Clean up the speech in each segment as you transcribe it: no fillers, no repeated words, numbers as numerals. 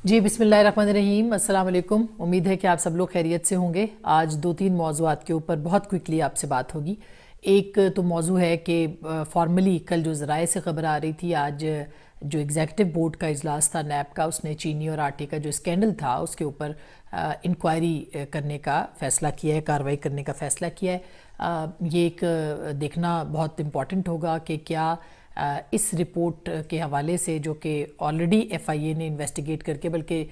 جی بسم اللہ الرحمن الرحیم، السلام علیکم۔ امید ہے کہ آپ سب لوگ خیریت سے ہوں گے۔ آج 2-3 موضوعات کے اوپر بہت کوئکلی آپ سے بات ہوگی۔ ایک تو موضوع ہے کہ فارملی کل جو ذرائع سے خبر آ رہی تھی، آج جو ایگزیکٹو بورڈ کا اجلاس تھا نیب کا، اس نے چینی اور آٹے کا جو اسکینڈل تھا اس کے اوپر انکوائری کرنے کا فیصلہ کیا ہے، کارروائی کرنے کا فیصلہ کیا ہے۔ یہ ایک دیکھنا بہت امپورٹنٹ ہوگا کہ کیا اس رپورٹ کے حوالے سے، جو کہ آلریڈی ایف آئی اے نے انویسٹیگیٹ کر کے، بلکہ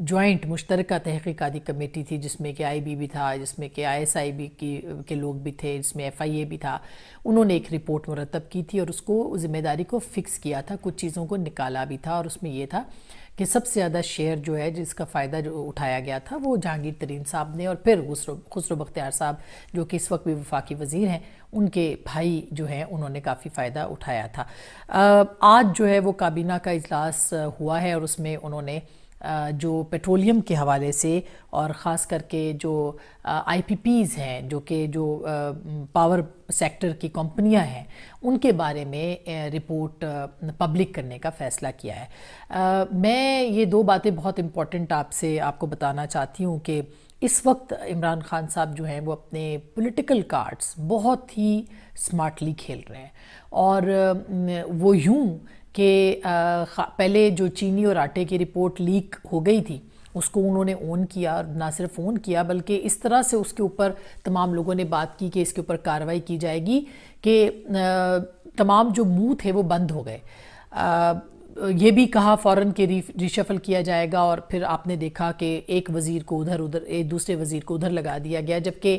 جوائنٹ مشترکہ تحقیقاتی کمیٹی تھی جس میں کہ آئی بی بھی تھا، جس میں کہ آئی ایس آئی بی کے لوگ بھی تھے، جس میں ایف آئی اے بھی تھا، انہوں نے ایک رپورٹ مرتب کی تھی اور اس کو ذمہ داری کو فکس کیا تھا، کچھ چیزوں کو نکالا بھی تھا، اور اس میں یہ تھا کہ سب سے زیادہ شیئر جو ہے جس کا فائدہ جو اٹھایا گیا تھا وہ جہانگیر ترین صاحب نے، اور پھر خسرو بختیار صاحب جو کہ اس وقت بھی وفاقی وزیر ہیں، ان کے بھائی جو ہیں انہوں نے کافی فائدہ اٹھایا تھا۔ آج جو ہے وہ کابینہ کا اجلاس ہوا ہے اور اس میں انہوں نے جو پیٹرولیم کے حوالے سے اور خاص کر کے جو آئی پی پیز ہیں، جو کہ جو پاور سیکٹر کی کمپنیاں ہیں، ان کے بارے میں رپورٹ پبلک کرنے کا فیصلہ کیا ہے۔ میں یہ دو باتیں بہت امپورٹنٹ آپ کو بتانا چاہتی ہوں کہ اس وقت عمران خان صاحب جو ہیں وہ اپنے پولیٹیکل کارڈز بہت ہی سمارٹلی کھیل رہے ہیں، اور وہ یوں کہ پہلے جو چینی اور آٹے کی رپورٹ لیک ہو گئی تھی اس کو انہوں نے اون کیا، اور نہ صرف اون کیا بلکہ اس طرح سے اس کے اوپر تمام لوگوں نے بات کی کہ اس کے اوپر کارروائی کی جائے گی کہ تمام جو منہ تھے وہ بند ہو گئے۔ یہ بھی کہا فوراً کہ ریشفل کیا جائے گا، اور پھر آپ نے دیکھا کہ ایک وزیر کو ادھر ایک دوسرے وزیر کو ادھر لگا دیا گیا، جبکہ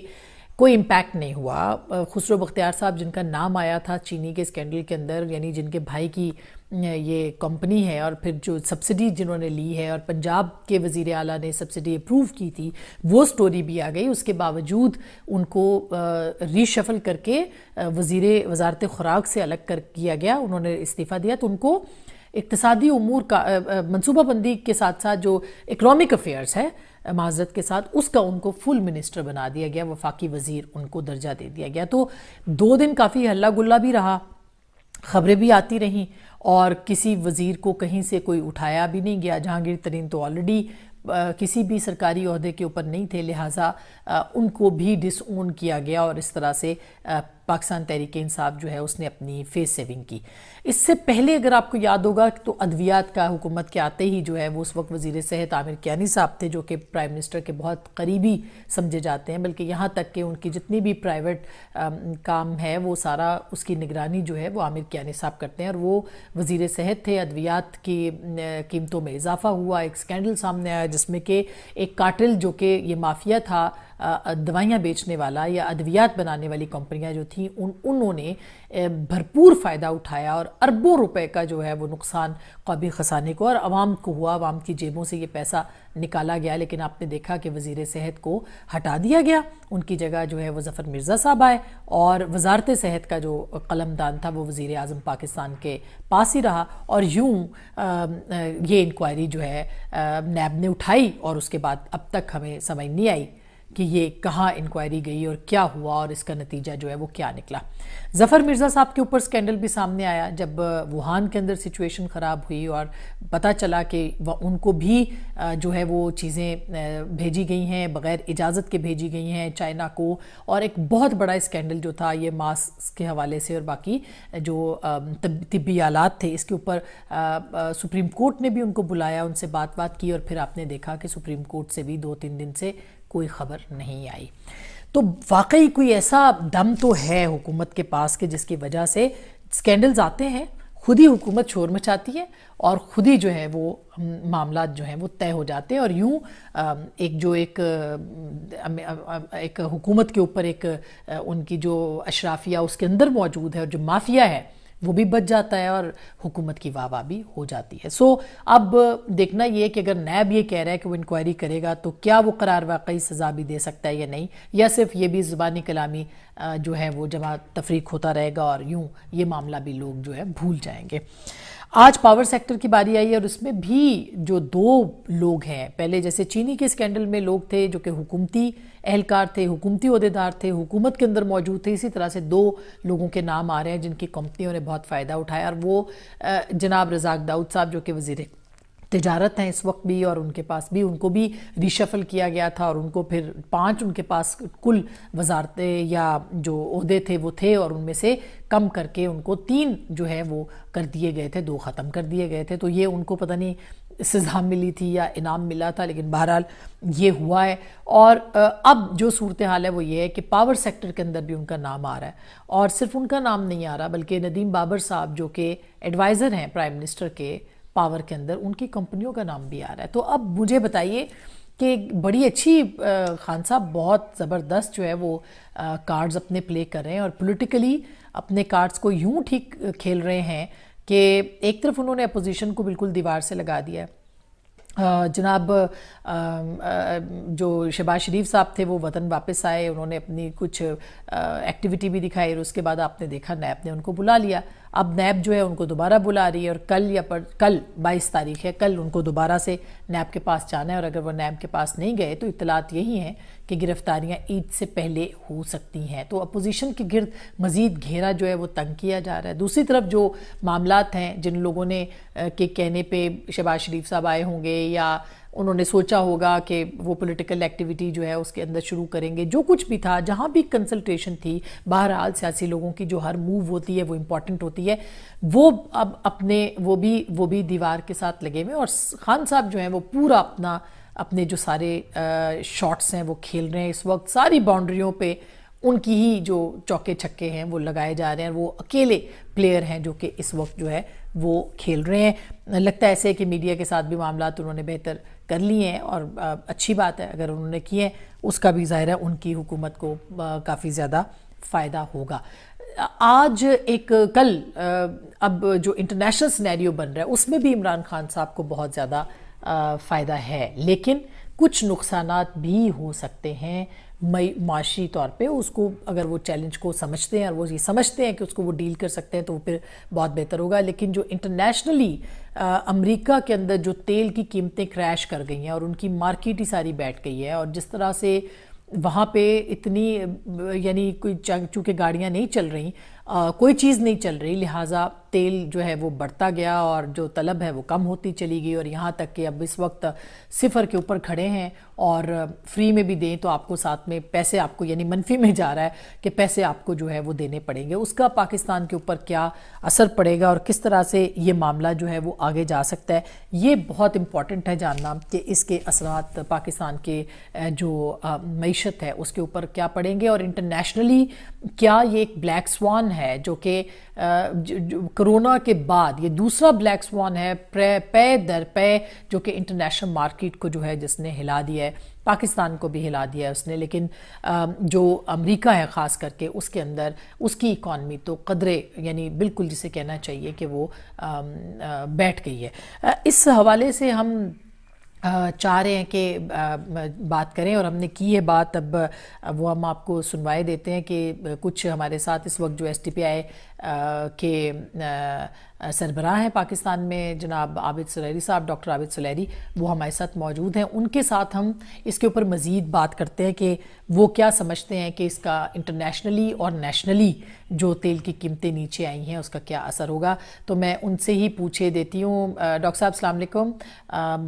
کوئی امپیکٹ نہیں ہوا۔ خسرو بختیار صاحب جن کا نام آیا تھا چینی کے اسکینڈل کے اندر، یعنی جن کے بھائی کی یہ کمپنی ہے، اور پھر جو سبسڈی جنہوں نے لی ہے اور پنجاب کے وزیر اعلیٰ نے سبسڈی اپروو کی تھی، وہ سٹوری بھی آ گئی۔ اس کے باوجود ان کو ری شفل کر کے وزارت خوراک سے الگ کیا گیا، انہوں نے استعفیٰ دیا، تو ان کو اقتصادی امور کا منصوبہ بندی کے ساتھ ساتھ جو اکنامک افیئرز ہے، معذرت کے ساتھ، اس کا ان کو فل منسٹر بنا دیا گیا، وفاقی وزیر ان کو درجہ دے دیا گیا۔ تو 2 دن کافی ہلہ گلا بھی رہا، خبریں بھی آتی رہیں، اور کسی وزیر کو کہیں سے کوئی اٹھایا بھی نہیں گیا۔ جہانگیر ترین تو آلریڈی کسی بھی سرکاری عہدے کے اوپر نہیں تھے، لہٰذا ان کو بھی ڈس اون کیا گیا، اور اس طرح سے پاکستان تحریک انصاف جو ہے اس نے اپنی فیس سیونگ کی۔ اس سے پہلے اگر آپ کو یاد ہوگا تو ادویات کا حکومت کے آتے ہی جو ہے وہ اس وقت وزیر صحت عامر کیانی صاحب تھے، جو کہ پرائم منسٹر کے بہت قریبی سمجھے جاتے ہیں، بلکہ یہاں تک کہ ان کی جتنی بھی پرائیویٹ کام ہے وہ سارا اس کی نگرانی جو ہے وہ عامر کیانی صاحب کرتے ہیں، اور وہ وزیر صحت تھے۔ ادویات کی قیمتوں میں اضافہ ہوا، ایک اسکینڈل سامنے آیا جس میں کہ ایک کارٹل جو کہ یہ مافیا تھا، دوائیاں بیچنے والا یا ادویات بنانے والی کمپنیاں جو تھیں، انہوں نے بھرپور فائدہ اٹھایا، اور اربوں روپے کا جو ہے وہ نقصان قومی خزانے کو اور عوام کو ہوا، عوام کی جیبوں سے یہ پیسہ نکالا گیا۔ لیکن آپ نے دیکھا کہ وزیر صحت کو ہٹا دیا گیا، ان کی جگہ جو ہے وہ ظفر مرزا صاحب آئے، اور وزارت صحت کا جو قلمدان تھا وہ وزیر اعظم پاکستان کے پاس ہی رہا، اور یوں یہ انکوائری جو ہے نیب نے اٹھائی، اور اس کے بعد اب تک ہمیں سمجھ نہیں آئی کہ یہ کہاں انکوائری گئی اور کیا ہوا، اور اس کا نتیجہ جو ہے وہ کیا نکلا۔ ظفر مرزا صاحب کے اوپر سکینڈل بھی سامنے آیا جب ووہان کے اندر سچویشن خراب ہوئی، اور پتہ چلا کہ ان کو بھی جو ہے وہ چیزیں بھیجی گئی ہیں بغیر اجازت کے، بھیجی گئی ہیں چائنا کو، اور ایک بہت بڑا سکینڈل جو تھا یہ ماسک کے حوالے سے اور باقی جو طبی آلات تھے، اس کے اوپر سپریم کورٹ نے بھی ان کو بلایا، ان سے بات کی، اور پھر آپ نے دیکھا کہ سپریم کورٹ سے بھی 2-3 دن سے کوئی خبر نہیں آئی۔ تو واقعی کوئی ایسا دم تو ہے حکومت کے پاس کہ جس کی وجہ سے سکینڈلز آتے ہیں، خود ہی حکومت شور مچاتی ہے، اور خود ہی جو ہے وہ معاملات جو ہیں وہ طے ہو جاتے ہیں، اور یوں ایک حکومت کے اوپر ایک ان کی جو اشرافیہ اس کے اندر موجود ہے، اور جو مافیا ہے وہ بھی بچ جاتا ہے، اور حکومت کی واہ واہ بھی ہو جاتی ہے۔ اب دیکھنا یہ ہے کہ اگر نیب یہ کہہ رہا ہے کہ وہ انکوائری کرے گا تو کیا وہ قرار واقعی سزا بھی دے سکتا ہے یا نہیں، یا صرف یہ بھی زبانی کلامی جو ہے وہ جمع تفریق ہوتا رہے گا، اور یوں یہ معاملہ بھی لوگ جو ہے بھول جائیں گے۔ آج پاور سیکٹر کی باری آئی ہے، اور اس میں بھی جو 2 لوگ ہیں، پہلے جیسے چینی کے اسکینڈل میں لوگ تھے جو کہ حکومتی اہلکار تھے، حکومتی عہدیدار تھے، حکومت کے اندر موجود تھے، اسی طرح سے 2 لوگوں کے نام آ رہے ہیں جن کی کمپنیوں نے بہت فائدہ اٹھایا، اور وہ جناب رزاق داؤد صاحب جو کہ وزیر تجارت ہیں اس وقت بھی، اور ان کے پاس بھی، ان کو بھی ریشفل کیا گیا تھا، اور ان کو پھر 5 ان کے پاس کل وزارتیں یا جو عہدے تھے وہ تھے، اور ان میں سے کم کر کے ان کو 3 جو ہے وہ کر دیے گئے تھے، 2 ختم کر دیے گئے تھے. تو یہ ان کو پتہ نہیں سزا ملی تھی یا انعام ملا تھا، لیکن بہرحال یہ ہوا ہے. اور اب جو صورتحال ہے وہ یہ ہے کہ پاور سیکٹر کے اندر بھی ان کا نام آ رہا ہے، اور صرف ان کا نام نہیں آ رہا بلکہ ندیم بابر صاحب جو کہ ایڈوائزر ہیں پرائم منسٹر کے پاور کے اندر، ان کی کمپنیوں کا نام بھی آ رہا ہے. تو اب مجھے بتائیے کہ بڑی اچھی خان صاحب بہت زبردست جو ہے وہ کارڈز اپنے پلے کر رہے ہیں، اور پولیٹیکلی اپنے کارڈز کو یوں ٹھیک کھیل رہے ہیں کہ ایک طرف انہوں نے اپوزیشن کو بالکل دیوار سے لگا دیا ہے. جناب جو شہباز شریف صاحب تھے وہ وطن واپس آئے، انہوں نے اپنی کچھ ایکٹیویٹی بھی دکھائی، اور اس کے بعد آپ نے دیکھا نیب نے ان کو بلا لیا. اب نیب جو ہے ان کو دوبارہ بلا رہی ہے، اور کل 22 تاریخ ہے، کل ان کو دوبارہ سے نیب کے پاس جانا ہے، اور اگر وہ نیب کے پاس نہیں گئے تو اطلاعات یہی ہیں کہ گرفتاریاں عید سے پہلے ہو سکتی ہیں. تو اپوزیشن کے گرد مزید گھیرا جو ہے وہ تنگ کیا جا رہا ہے. دوسری طرف جو معاملات ہیں، جن لوگوں نے کے کہنے پہ شہباز شریف صاحب آئے ہوں گے یا انہوں نے سوچا ہوگا کہ وہ پولیٹیکل ایکٹیویٹی جو ہے اس کے اندر شروع کریں گے، جو کچھ بھی تھا، جہاں بھی کنسلٹیشن تھی، بہرحال سیاسی لوگوں کی جو ہر موو ہوتی ہے وہ امپورٹنٹ ہوتی ہے، وہ اب اپنے وہ بھی دیوار کے ساتھ لگے ہوئے. اور خان صاحب جو ہیں وہ پورا اپنے جو سارے شاٹس ہیں وہ کھیل رہے ہیں اس وقت، ساری باؤنڈریوں پہ ان کی ہی جو چوکے چھکے ہیں وہ لگائے جا رہے ہیں. وہ اکیلے پلیئر ہیں جو کہ اس وقت جو ہے وہ کھیل رہے ہیں. لگتا ہے ایسے کہ میڈیا کے ساتھ بھی معاملات انہوں نے بہتر کر لیے ہیں، اور اچھی بات ہے اگر انہوں نے کیے ہیں، اس کا بھی ظاہر ہے ان کی حکومت کو کافی زیادہ فائدہ ہوگا. آج کل اب جو انٹرنیشنل سینیریو بن رہا ہے اس میں بھی عمران خان صاحب کو بہت زیادہ فائدہ ہے، لیکن کچھ نقصانات بھی ہو سکتے ہیں معاشی طور پہ. اس کو اگر وہ چیلنج کو سمجھتے ہیں اور وہ یہ سمجھتے ہیں کہ اس کو وہ ڈیل کر سکتے ہیں تو وہ پھر بہت بہتر ہوگا. لیکن جو انٹرنیشنلی امریکہ کے اندر جو تیل کی قیمتیں کریش کر گئی ہیں اور ان کی مارکیٹ ہی ساری بیٹھ گئی ہے، اور جس طرح سے وہاں پہ اتنی یعنی کوئی چونکہ گاڑیاں نہیں چل رہی، کوئی چیز نہیں چل رہی، لہٰذا تیل جو ہے وہ بڑھتا گیا اور جو طلب ہے وہ کم ہوتی چلی گئی، اور یہاں تک کہ اب اس وقت 0 کے اوپر کھڑے ہیں، اور فری میں بھی دیں تو آپ کو ساتھ میں پیسے آپ کو یعنی منفی میں جا رہا ہے کہ پیسے آپ کو جو ہے وہ دینے پڑیں گے. اس کا پاکستان کے اوپر کیا اثر پڑے گا اور کس طرح سے یہ معاملہ جو ہے وہ آگے جا سکتا ہے، یہ بہت امپورٹنٹ ہے جاننا کہ اس کے اثرات پاکستان کے جو معیشت ہے اس کے اوپر کیا پڑیں گے. اور انٹرنیشنلی کیا یہ ایک بلیک سوان ہے جو کہ کرونا کے بعد یہ دوسرا بلیک سوان ہے پے در پے جو کہ انٹرنیشنل مارکیٹ کو جو ہے جس نے ہلا دیا ہے، پاکستان کو بھی ہلا دیا ہے اس نے، لیکن جو امریکہ ہے خاص کر کے اس کے اندر اس کی اکانومی تو قدرے یعنی بالکل جسے کہنا چاہیے کہ وہ بیٹھ گئی ہے. اس حوالے سے ہم چاہ رہے ہیں کہ بات کریں، اور ہم نے کی ہے بات، اب وہ ہم آپ کو سنوائے دیتے ہیں کہ کچھ ہمارے ساتھ اس وقت جو ایس ٹی پی آئی کے سربراہ ہیں پاکستان میں جناب عابد سلیری صاحب، ڈاکٹر عابد سلیری، وہ ہمارے ساتھ موجود ہیں. ان کے ساتھ ہم اس کے اوپر مزید بات کرتے ہیں کہ وہ کیا سمجھتے ہیں کہ اس کا انٹرنیشنلی اور نیشنلی جو تیل کی قیمتیں نیچے آئی ہیں اس کا کیا اثر ہوگا. تو میں ان سے ہی پوچھے دیتی ہوں. ڈاکٹر صاحب السلام علیکم،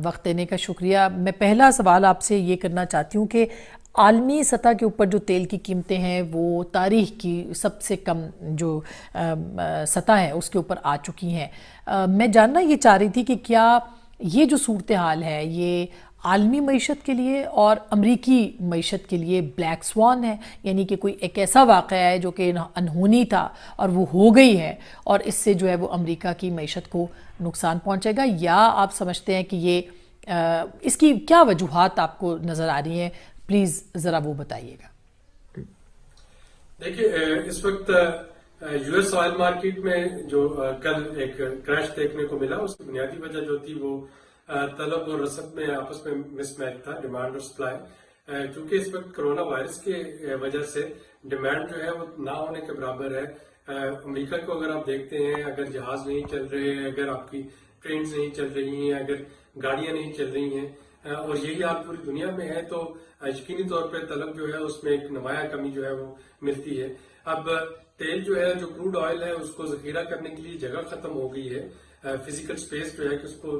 وقت دینے کا شکریہ. میں پہلا سوال آپ سے یہ کرنا چاہتی ہوں کہ عالمی سطح کے اوپر جو تیل کی قیمتیں ہیں وہ تاریخ کی سب سے کم جو سطح ہے اس کے اوپر آ چکی ہیں. میں جاننا یہ چاہ رہی تھی کہ کیا یہ جو صورتحال ہے یہ عالمی معیشت کے لیے اور امریکی معیشت کے لیے بلیک سوان ہے، یعنی کہ کوئی ایک ایسا واقعہ ہے جو کہ انہونی تھا اور وہ ہو گئی ہے اور اس سے جو ہے وہ امریکہ کی معیشت کو نقصان پہنچے گا، یا آپ سمجھتے ہیں کہ یہ اس کی کیا وجوہات آپ کو نظر آ رہی ہیں؟ پلیز ذرا وہ بتائیے گا. دیکھیے اس وقت یو ایس آئل مارکیٹ میں جو کل ایک کریش دیکھنے کو ملا، اس کی بنیادی وجہ جو تھی وہ طلب اور رسد میں آپس میں مس میچ تھا، ڈیمانڈ اور سپلائی. کیونکہ اس وقت کرونا وائرس کی وجہ سے ڈیمانڈ جو ہے وہ نہ ہونے کے برابر ہے. امریکہ کو اگر آپ دیکھتے ہیں، اگر جہاز نہیں چل رہے، اگر آپ کی ٹرینز نہیں چل رہی ہیں، اگر گاڑیاں نہیں چل رہی ہیں، اور یہی حال پوری دنیا میں ہے، تو یقینی طور پہ طلب جو ہے اس میں ایک نمایاں کمی جو ہے وہ ملتی ہے. اب تیل جو ہے، جو کروڈ آئل ہے، اس کو ذخیرہ کرنے کے لیے جگہ ختم ہو گئی ہے، فزیکل سپیس جو ہے کہ اس کو